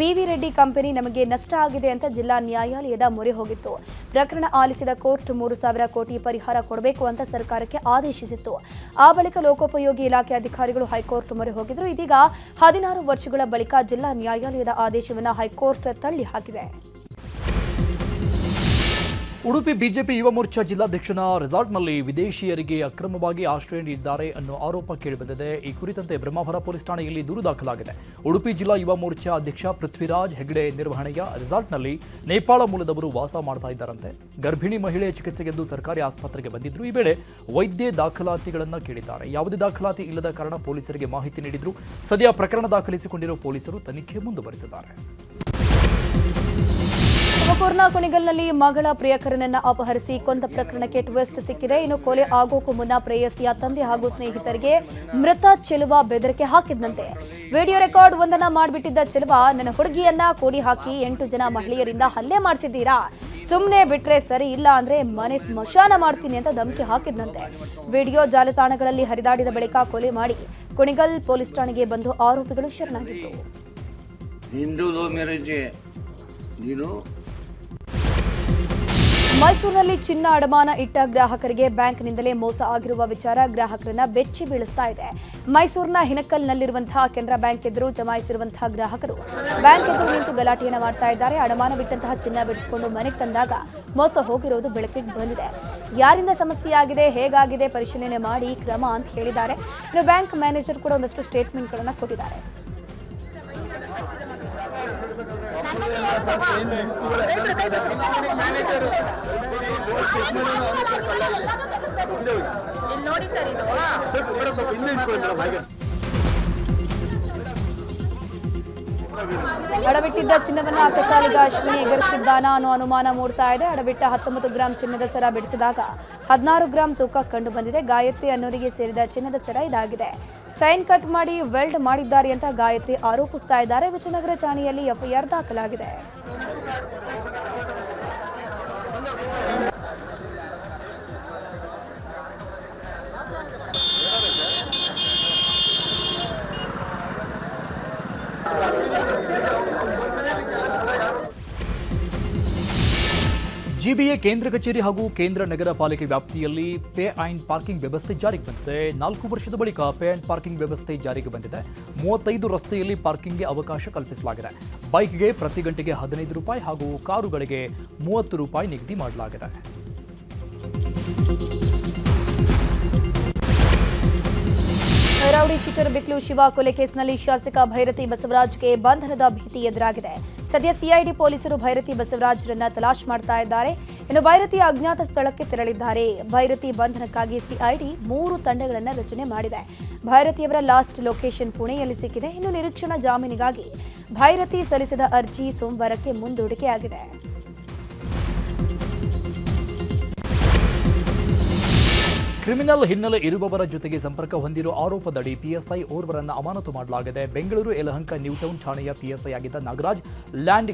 ಬಿವಿ ರೆಡ್ಡಿ ಕಂಪನಿ ನಮಗೆ ನಷ್ಟ ಆಗಿದೆ ಅಂತ ಜಿಲ್ಲಾ ನ್ಯಾಯಾಲಯದ ಮೊರೆ ಹೋಗಿತ್ತು. ಪ್ರಕರಣ ಆಲಿಸಿದ ಕೋರ್ಟ್ 3,000 ಕೋಟಿ ಪರಿಹಾರ ಕೊಡಬೇಕು ಅಂತ ಸರ್ಕಾರಕ್ಕೆ ಆದೇಶಿಸಿತ್ತು. ಆ ಬಳಿಕ ಲೋಕೋಪಯೋಗಿ ಇಲಾಖೆ ಅಧಿಕಾರಿಗಳು ಹೈಕೋರ್ಟ್ ಮೊರೆ ಹೋಗಿದ್ರು. ಇದೀಗ 16 ವರ್ಷಗಳ ಬಳಿಕ ಜಿಲ್ಲಾ ನ್ಯಾಯಾಲಯದ ಆದೇಶವನ್ನು ಹೈಕೋರ್ಟ್ ತಳ್ಳಿ ಹಾಕಿದೆ. ಉಡುಪಿ ಬಿಜೆಪಿ ಯುವ ಮೋರ್ಚಾ ಜಿಲ್ಲಾಧ್ಯಕ್ಷನ ರೆಸಾರ್ಟ್ನಲ್ಲಿ ವಿದೇಶಿಯರಿಗೆ ಅಕ್ರಮವಾಗಿ ಆಶ್ರಯ ನೀಡಿದ್ದಾರೆ ಅನ್ನೋ ಆರೋಪ ಕೇಳಿಬಂದಿದೆ. ಈ ಕುರಿತಂತೆ ಬ್ರಹ್ಮಾವರ ಪೊಲೀಸ್ ಠಾಣೆಯಲ್ಲಿ ದೂರು ದಾಖಲಾಗಿದೆ. ಉಡುಪಿ ಜಿಲ್ಲಾ ಯುವ ಮೋರ್ಚಾ ಅಧ್ಯಕ್ಷ ಪೃಥ್ವಿರಾಜ್ ಹೆಗ್ಡೆ ನಿರ್ವಹಣೆಯ ರೆಸಾರ್ಟ್ನಲ್ಲಿ ನೇಪಾಳ ಮೂಲದವರು ವಾಸ ಮಾಡ್ತಾ ಇದ್ದಾರಂತೆ. ಗರ್ಭಿಣಿ ಮಹಿಳೆ ಚಿಕಿತ್ಸೆಗೆಂದು ಸರ್ಕಾರಿ ಆಸ್ಪತ್ರೆಗೆ ಬಂದಿದ್ರು. ಈ ವೇಳೆ ವೈದ್ಯ ದಾಖಲಾತಿಗಳನ್ನು ಕೇಳಿದ್ದಾರೆ. ಯಾವುದೇ ದಾಖಲಾತಿ ಇಲ್ಲದ ಕಾರಣ ಪೊಲೀಸರಿಗೆ ಮಾಹಿತಿ ನೀಡಿದ್ರು. ಸದ್ಯ ಪ್ರಕರಣ ದಾಖಲಿಸಿಕೊಂಡಿರುವ ಪೊಲೀಸರು ತನಿಖೆ ಮುಂದುವರಿಸಿದ್ದಾರೆ. ತುಮಕೂರಿನ ಕುಣಿಗಲ್ನಲ್ಲಿ ಮಗಳ ಪ್ರಿಯಕರನನ್ನ ಅಪಹರಿಸಿ ಕೊಂದ ಪ್ರಕರಣಕ್ಕೆ ಟ್ವಿಸ್ಟ್ ಸಿಕ್ಕಿದೆ. ಇನ್ನು ಕೊಲೆ ಆಗೋಕು ಮುನ್ನ ಪ್ರೇಯಸಿಯ ತಂದೆ ಹಾಗೂ ಸ್ನೇಹಿತರಿಗೆ ಮೃತ ಚೆಲುವ ಬೆದರಿಕೆ ಹಾಕಿದ್ದಂತೆ. ವಿಡಿಯೋ ರೆಕಾರ್ಡ್ ಒಂದನ್ನ ಮಾಡಿಬಿಟ್ಟಿದ್ದ ಚೆಲುವ, ನನ್ನ ಹುಡುಗಿಯನ್ನ ಕೋಡಿ ಹಾಕಿ 8 ಜನ ಮಹಿಳೆಯರಿಂದ ಹಲ್ಲೆ ಮಾಡಿಸಿದ್ದೀರಾ, ಸುಮ್ಮನೆ ಬಿಟ್ರೆ ಸರಿ, ಇಲ್ಲ ಅಂದ್ರೆ ಮನೆ ಸ್ಮಶಾನ ಮಾಡ್ತೀನಿ ಅಂತ ಧಮಕಿ ಹಾಕಿದ್ದಂತೆ. ವಿಡಿಯೋ ಜಾಲತಾಣಗಳಲ್ಲಿ ಹರಿದಾಡಿದ ಬಳಿಕ ಕೊಲೆ ಮಾಡಿ ಕುಣಿಗಲ್ ಪೊಲೀಸ್ ಠಾಣೆಗೆ ಬಂದು ಆರೋಪಿಗಳು ಶರಣಾಗಿತ್ತು. ಮೈಸೂರಿನಲ್ಲಿ ಚಿನ್ನ ಅಡಮಾನ ಇಟ್ಟ ಗ್ರಾಹಕರಿಗೆ ಬ್ಯಾಂಕ್ನಿಂದಲೇ ಮೋಸ ಆಗಿರುವ ವಿಚಾರ ಗ್ರಾಹಕರನ್ನ ಬೆಚ್ಚಿ ಬೀಳಿಸ್ತಾ ಇದೆ. ಮೈಸೂರಿನ ಹಿನಕಲ್ನಲ್ಲಿರುವಂತಹ ಕೆನರಾ ಬ್ಯಾಂಕ್ ಎದುರು ಜಮಾಯಿಸಿರುವಂತಹ ಗ್ರಾಹಕರು ಬ್ಯಾಂಕ್ ಎದುರು ನಿಂತು ಗಲಾಟೆಯನ್ನು ಮಾಡ್ತಾ ಇದ್ದಾರೆ. ಅಡಮಾನವಿಟ್ಟಂತಹ ಚಿನ್ನ ಬಿಡಿಸಿಕೊಂಡು ಮನೆಗೆ ತಂದಾಗ ಮೋಸ ಹೋಗಿರೋದು ಬೆಳಕಿಗೆ ಬಂದಿದೆ. ಯಾರಿಂದ ಸಮಸ್ಯೆ ಆಗಿದೆ, ಹೇಗಾಗಿದೆ ಪರಿಶೀಲನೆ ಮಾಡಿ ಕ್ರಮ ಅಂತ ಹೇಳಿದ್ದಾರೆ. ಇನ್ನು ಬ್ಯಾಂಕ್ ಮ್ಯಾನೇಜರ್ ಕೂಡ ಒಂದಷ್ಟು ಸ್ಟೇಟ್ಮೆಂಟ್ಗಳನ್ನು ಕೊಟ್ಟಿದ್ದಾರೆ. ಅಡವಿಟ್ಟಿದ್ದ ಚಿನ್ನವನ್ನು ಅಕಸಾಲಿಗ ಅಶ್ವಿನಿ ಎಗರಿಸಿದ್ದಾನ ಅನ್ನೋ ಅನುಮಾನ ಮೂಡ್ತಾ ಇದೆ. ಅಡವಿಟ್ಟ 19 ಗ್ರಾಂ ಚಿನ್ನದ ಸರ ಬಿಡಿಸಿದಾಗ 16 ಗ್ರಾಂ ತೂಕ ಕಂಡು ಬಂದಿದೆ. ಗಾಯತ್ರಿ ಅನ್ನೋರಿಗೆ ಸೇರಿದ ಚಿನ್ನದ ಸರ ಇದಾಗಿದೆ. ಚೈನ್ ಕಟ್ ಮಾಡಿ ವೆಲ್ಡ್ ಮಾಡಿದ್ದಾರೆ ಅಂತ ಗಾಯತ್ರಿ ಆರೋಪಿಸ್ತಾ ಇದ್ದಾರೆ. ವಿಜಯನಗರ ಠಾಣೆಯಲ್ಲಿ ಎಫ್ಐಆರ್ ದಾಖಲಾಗಿದೆ. ಜಿಬಿಎ ಕೇಂದ್ರ ಕಚೇರಿ ಹಾಗೂ ಕೇಂದ್ರ ನಗರ ಪಾಲಿಕೆ ವ್ಯಾಪ್ತಿಯಲ್ಲಿ ಪೇ ಆ್ಯಂಡ್ ಪಾರ್ಕಿಂಗ್ ವ್ಯವಸ್ಥೆ ಜಾರಿಗೆ ಬಂದಿದೆ. 4 ವರ್ಷದ ಬಳಿಕ ಪೇ ಆ್ಯಂಡ್ ಪಾರ್ಕಿಂಗ್ ವ್ಯವಸ್ಥೆ ಜಾರಿಗೆ ಬಂದಿದೆ. 35 ರಸ್ತೆಯಲ್ಲಿ ಪಾರ್ಕಿಂಗ್ಗೆ ಅವಕಾಶ ಕಲ್ಪಿಸಲಾಗಿದೆ. ಬೈಕ್ಗೆ ಪ್ರತಿ ಗಂಟೆಗೆ 15 ರೂಪಾಯಿ ಹಾಗೂ ಕಾರುಗಳಿಗೆ 30 ರೂಪಾಯಿ ನಿಗದಿ ಮಾಡಲಾಗಿದೆ. ರೌಡಿ ಶೀಟರ್ ಬಿಕ್ಲು ಶಿವ ಕೊಲೆ ಕೇಸ್ನಲ್ಲಿ ಶಾಸಕ ಭೈರತಿ ಬಸವರಾಜ್ಗೆ ಬಂಧನದ ಭೀತಿ ಎದುರಾಗಿದೆ. ಸದ್ಯ ಸಿಐಡಿ ಪೊಲೀಸರು ಭೈರತಿ ಬಸವರಾಜ್ರನ್ನ ತಲಾಶ್ ಮಾಡ್ತಾ ಇದ್ದಾರೆ. ಇನ್ನು ಭೈರತಿ ಅಜ್ಞಾತ ಸ್ಥಳಕ್ಕೆ ತೆರಳಿದ್ದಾರೆ. ಭೈರತಿ ಬಂಧನಕ್ಕಾಗಿ ಸಿಐಡಿ 3 ತಂಡಗಳನ್ನು ರಚನೆ ಮಾಡಿದೆ. ಭೈರತಿಯವರ ಲಾಸ್ಟ್ ಲೊಕೇಶನ್ ಪುಣೆಯಲ್ಲಿ ಸಿಕ್ಕಿದೆ. ಇನ್ನು ನಿರೀಕ್ಷಣಾ ಜಾಮೀನಿಗಾಗಿ ಭೈರತಿ ಸಲ್ಲಿಸಿದ ಅರ್ಜಿ ಸೋಮವಾರಕ್ಕೆ ಮುಂದೂಡಿಕೆಯಾಗಿದೆ. ಕ್ರಿಮಿನಲ್ ಹಿನ್ನೆಲೆ ಇರುವವರ ಜೊತೆಗೆ ಸಂಪರ್ಕ ಹೊಂದಿರುವ ಆರೋಪದಡಿ ಪಿಎಸ್ಐ ಓರ್ವರನ್ನು ಅಮಾನತು ಮಾಡಲಾಗಿದೆ. ಬೆಂಗಳೂರು ಯಲಹಂಕ ನ್ಯೂಟೌನ್ ಠಾಣೆಯ ಪಿಎಸ್ಐ ಆಗಿದ್ದ ನಾಗರಾಜ್ ಲ್ಯಾಂಡ್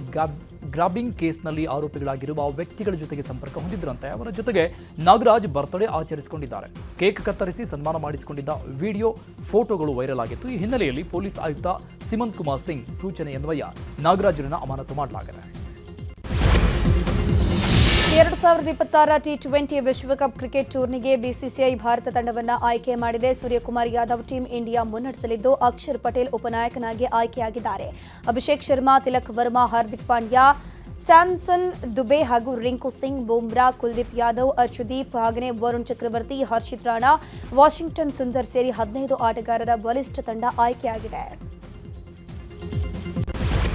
ಗ್ರಾಬಿಂಗ್ ಕೇಸ್ನಲ್ಲಿ ಆರೋಪಿಗಳಾಗಿರುವ ವ್ಯಕ್ತಿಗಳ ಜೊತೆಗೆ ಸಂಪರ್ಕ ಹೊಂದಿದ್ದರಂತೆ. ಅವರ ಜೊತೆಗೆ ನಾಗರಾಜ್ ಬರ್ತ್ಡೇ ಆಚರಿಸಿಕೊಂಡಿದ್ದಾರೆ. ಕೇಕ್ ಕತ್ತರಿಸಿ ಸನ್ಮಾನ ಮಾಡಿಸಿಕೊಂಡಿದ್ದ ವಿಡಿಯೋ, ಫೋಟೋಗಳು ವೈರಲ್ ಆಗಿತ್ತು. ಈ ಹಿನ್ನೆಲೆಯಲ್ಲಿ ಪೊಲೀಸ್ ಆಯುಕ್ತ ಸಿಮಂತ್ ಕುಮಾರ್ ಸಿಂಗ್ ಸೂಚನೆಯನ್ವಯ ನಾಗರಾಜ್ರನ್ನು ಅಮಾನತು ಮಾಡಲಾಗಿದೆ. 2026 ಟಿ20 ವಿಶ್ವಕಪ್ ಕ್ರಿಕೆಟ್ ಟೂರ್ನಿಗೆ ಬಿಸಿಸಿಐ ಭಾರತ ತಂಡವನ್ನು ಆಯ್ಕೆ ಮಾಡಿದೆ. ಸೂರ್ಯಕುಮಾರ್ ಯಾದವ್ ಟೀಮ್ ಇಂಡಿಯಾ ಮುನ್ನಡೆಸಲಿದ್ದು, ಅಕ್ಷರ್ ಪಟೇಲ್ ಉಪನಾಯಕನಾಗಿ ಆಯ್ಕೆಯಾಗಿದ್ದಾರೆ. ಅಭಿಷೇಕ್ ಶರ್ಮಾ, ತಿಲಕ್ ವರ್ಮಾ, ಹಾರ್ದಿಕ್ ಪಾಂಡ್ಯ, ಸ್ಯಾಮ್ಸನ್ ದುಬೆ ಹಾಗೂ ರಿಂಕು ಸಿಂಗ್, ಬೂಮ್ರಾ, ಕುಲ್ದೀಪ್ ಯಾದವ್, ಅರ್ಶದೀಪ್ ಹಾಗೆಯೇ ವರುಣ್ ಚಕ್ರವರ್ತಿ, ಹರ್ಷಿತ್ ರಾಣಾ, ವಾಷಿಂಗ್ಟನ್ ಸುಂದರ್ ಸೇರಿ 15 ಆಟಗಾರರ ಬಲಿಷ್ಠ ತಂಡ ಆಯ್ಕೆಯಾಗಿದೆ.